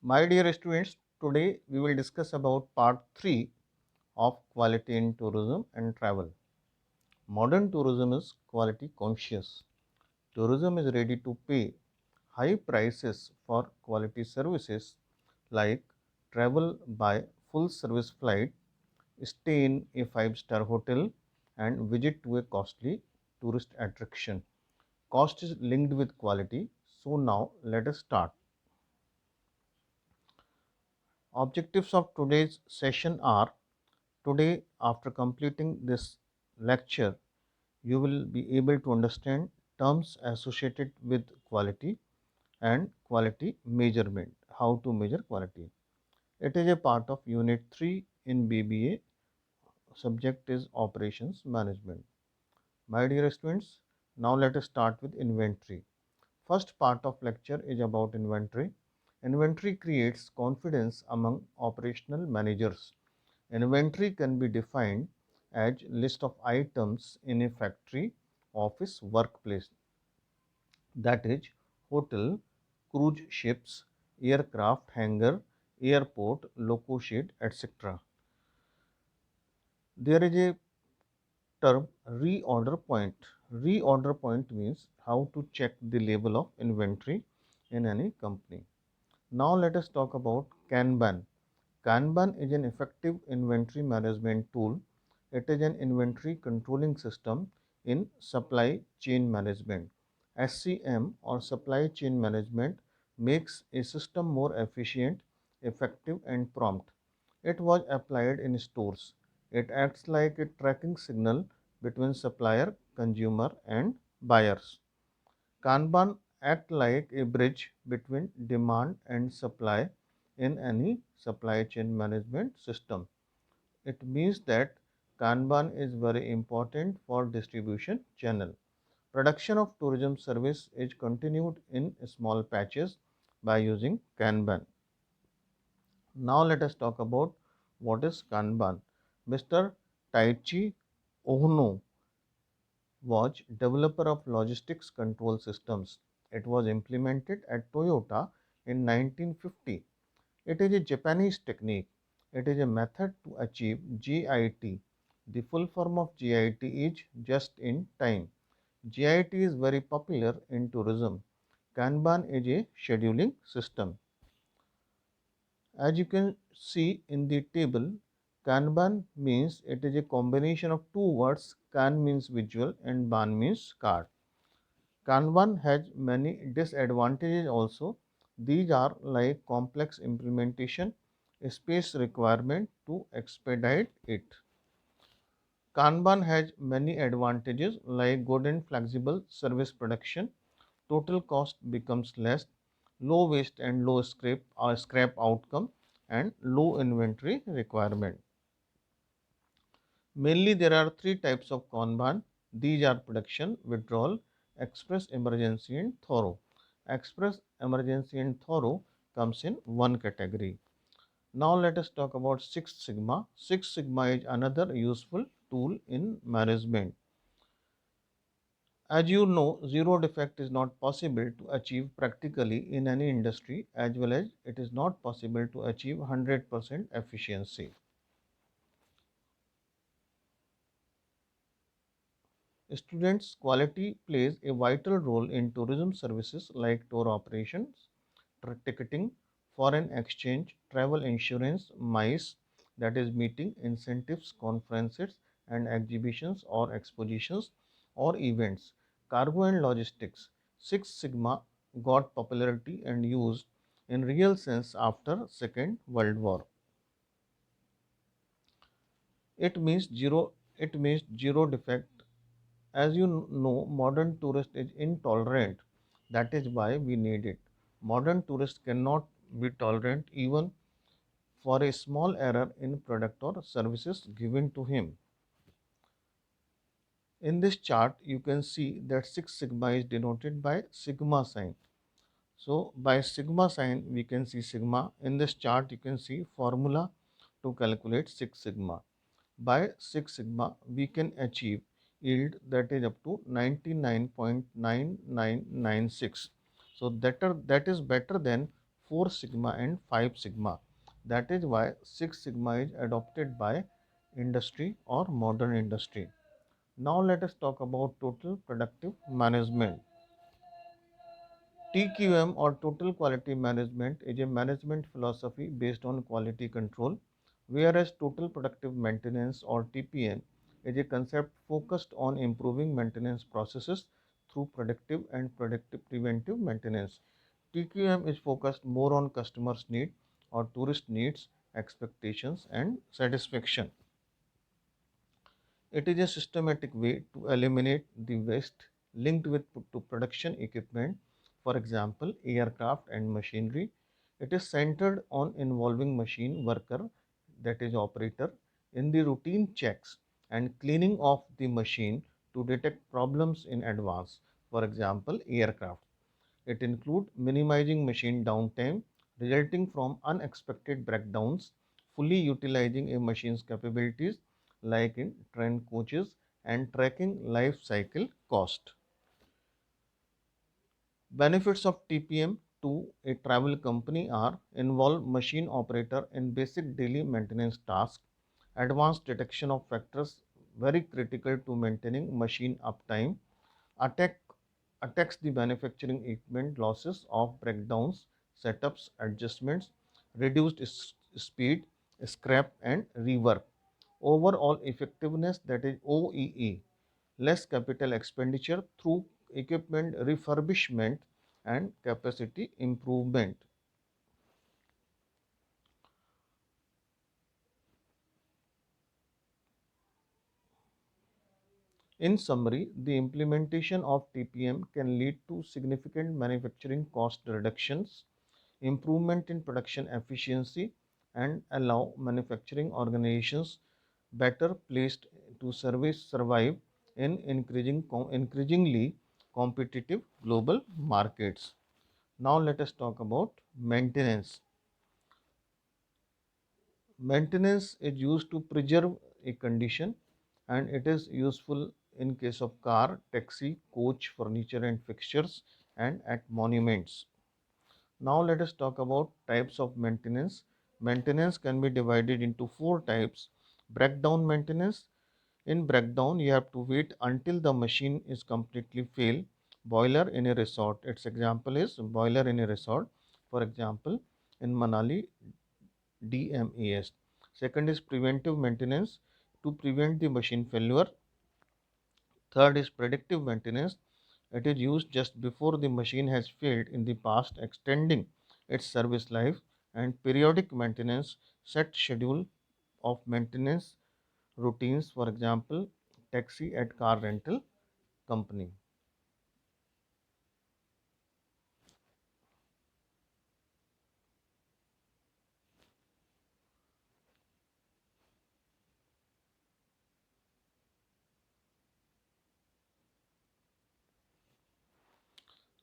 My dear students, today we will discuss about part 3 of quality in tourism and travel. Modern tourism is quality conscious. Tourism is ready to pay high prices for quality services like travel by full service flight, stay in a 5-star hotel, and visit to a costly tourist attraction. Cost is linked with quality. So now let us start. Objectives of today's session are: today, after completing this lecture, you will be able to understand terms associated with quality and quality measurement, how to measure quality. It is a part of Unit 3 in BBA. Subject is Operations Management. My dear students, now let us start with inventory. First part of lecture is about inventory. Inventory creates confidence among operational managers. Inventory can be defined as list of items in a factory, office, workplace, that is hotel, cruise ships, aircraft hangar, airport, loco shed, etc. There is a term reorder point. Reorder point means how to check the level of inventory in any company. Now let us talk about Kanban. Kanban is an effective inventory management tool. It is an inventory controlling system in supply chain management. SCM or supply chain management makes a system more efficient, effective, and prompt. It was applied in stores. It acts like a tracking signal between supplier, consumer, and buyers. Kanban act like a bridge between demand and supply in any supply chain management system. It means that Kanban is very important for distribution channel. Production of tourism service is continued in small patches by using Kanban. Now let us talk about what is Kanban. Mr. Taichi Ohno was developer of logistics control systems. It was implemented at Toyota in 1950. It is a Japanese technique. It is a method to achieve JIT. The full form of JIT is just in time. JIT is very popular in tourism. Kanban is a scheduling system. As you can see in the table, Kanban means it is a combination of two words. Kan means visual and Ban means card. Kanban has many disadvantages also. These are like complex implementation, space requirement to expedite it. Kanban has many advantages like good and flexible service production, total cost becomes less, low waste and low scrap outcome, and low inventory requirement. Mainly there are three types of Kanban. These are production, withdrawal, express emergency and thorough. Express emergency and thorough comes in one category. Now let us talk about Six Sigma. Six Sigma is another useful tool in management. As you know, zero defect is not possible to achieve practically in any industry, as well as it is not possible to achieve 100% efficiency. Students, quality plays a vital role in tourism services like tour operations, ticketing, foreign exchange, travel insurance, MICE, that is meeting, incentives, conferences and exhibitions or expositions or events, cargo and logistics. Six Sigma got popularity and used in real sense after Second World War. It means zero defect. As you know, modern tourist is intolerant. That is why we need it. Modern tourist cannot be tolerant even for a small error in product or services given to him. In this chart, you can see that Six Sigma is denoted by sigma sign. So by sigma sign, we can see sigma. In this chart, you can see formula to calculate Six Sigma. By Six Sigma, we can achieve yield that is up to 99.9996. So that is better than 4 sigma and 5 sigma. That is why 6 sigma is adopted by industry or modern industry. Now let us talk about total productive management. TQM or total quality management is a management philosophy based on quality control, whereas total productive maintenance or TPM is a concept focused on improving maintenance processes through predictive and predictive preventive maintenance. TQM is focused more on customers' need or tourist needs, expectations and satisfaction. It is a systematic way to eliminate the waste linked with to production equipment, for example, aircraft and machinery. It is centered on involving machine worker, that is operator, in the routine checks and cleaning of the machine to detect problems in advance, for example, aircraft. It includes minimizing machine downtime resulting from unexpected breakdowns, fully utilizing a machine's capabilities like in train coaches, and tracking life cycle cost. Benefits of TPM to a travel company are involve machine operator in basic daily maintenance tasks, advanced detection of factors very critical to maintaining machine uptime, attack attacks the manufacturing equipment losses of breakdowns, setups, adjustments, reduced speed, scrap and rework. Overall effectiveness, that is OEE, less capital expenditure through equipment refurbishment and capacity improvement. In summary, the implementation of TPM can lead to significant manufacturing cost reductions, improvement in production efficiency, and allow manufacturing organizations better placed to survive in increasingly competitive global markets. Now let us talk about maintenance. Maintenance is used to preserve a condition and it is useful in case of car, taxi, coach, furniture and fixtures and at monuments. Now let us talk about types of maintenance. Maintenance can be divided into four types. Breakdown maintenance. In breakdown, you have to wait until the machine is completely failed. Boiler in a resort. Its example is boiler in a resort. For example, in Manali, DMAS. Second is preventive maintenance to prevent the machine failure. Third is predictive maintenance. It is used just before the machine has failed in the past, extending its service life. And periodic maintenance, set schedule of maintenance routines, for example, taxi at car rental company.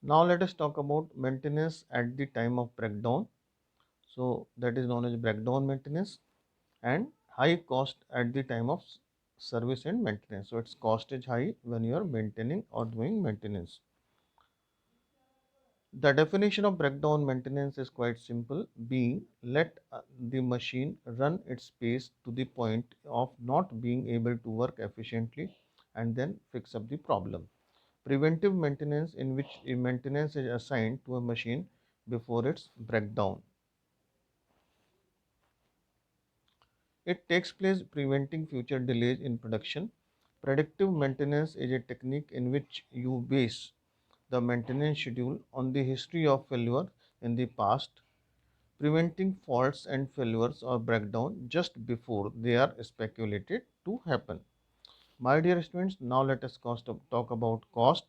Now let us talk about maintenance at the time of breakdown. So that is known as breakdown maintenance, and high cost at the time of service and maintenance. So its cost is high when you are maintaining or doing maintenance. The definition of breakdown maintenance is quite simple, being let the machine run its pace to the point of not being able to work efficiently and then fix up the problem. Preventive maintenance, in which a maintenance is assigned to a machine before its breakdown. It takes place preventing future delays in production. Predictive maintenance is a technique in which you base the maintenance schedule on the history of failure in the past, preventing faults and failures or breakdown just before they are speculated to happen. My dear students, now let us talk about cost.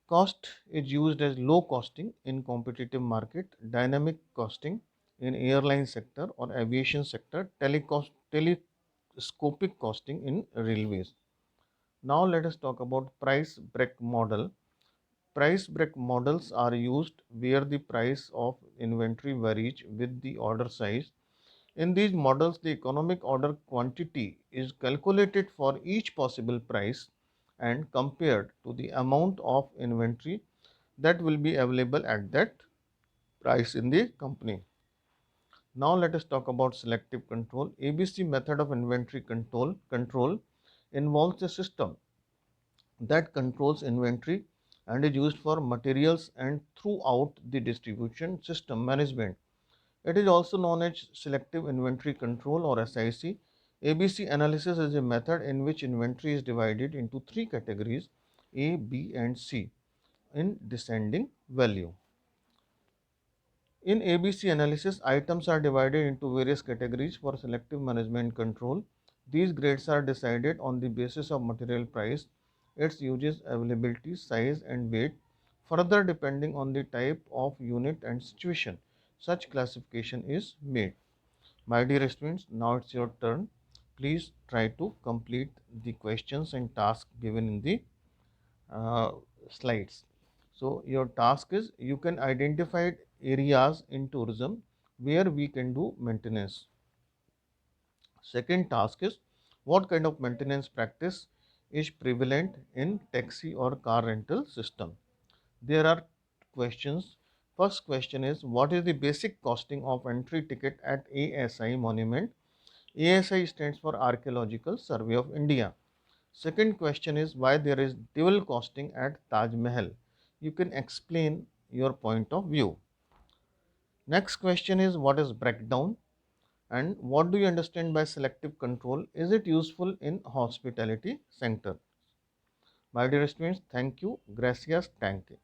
Cost is used as low costing in competitive market, dynamic costing in airline sector or aviation sector, telescopic costing in railways. Now let us talk about price break model. Price break models are used where the price of inventory varies with the order size. In these models, the economic order quantity is calculated for each possible price and compared to the amount of inventory that will be available at that price in the company. Now let us talk about selective control. ABC method of inventory control involves a system that controls inventory and is used for materials and throughout the distribution system management. It is also known as selective inventory control or SIC. ABC analysis is a method in which inventory is divided into three categories A, B, and C in descending value. In ABC analysis, items are divided into various categories for selective management control. These grades are decided on the basis of material price, its uses, availability, size, and weight, further depending on the type of unit and situation. Such classification is made. My dear students, now it's your turn. Please try to complete the questions and tasks given in the uh, slides. So your task is you can identify areas in tourism where we can do maintenance. Second task is what kind of maintenance practice is prevalent in taxi or car rental system. There are questions. First question is what is the basic costing of entry ticket at ASI monument? ASI stands for Archaeological Survey of India. Second question is why there is dual costing at Taj Mahal. You can explain your point of view. Next question is what is breakdown and what do you understand by selective control? Is it useful in hospitality sector? My dear students, thank you. Gracias. Thank you.